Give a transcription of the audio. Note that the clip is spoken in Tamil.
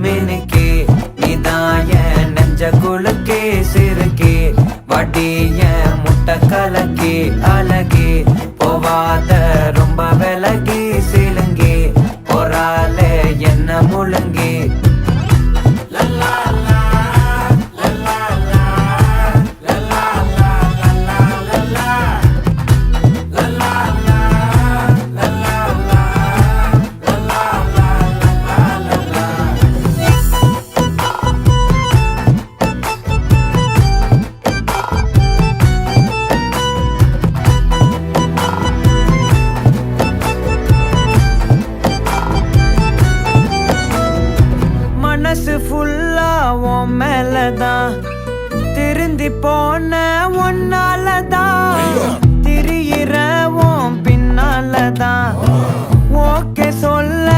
மினுக்கே நீதான் என் நெஞ்ச குலுக்கே சிறுக்கே வடிய முட்டை கலக்கே அழகே போவாத ரொம்ப விலகி சிலுங்கி பொறாலே என்ன முழுங்கி மனசு ஃபுல்லா உன் மேலதான் திருந்தி போன ஒன்னாலதான் திரியிற உன் பின்னாலதான் ஓகே சொல்ல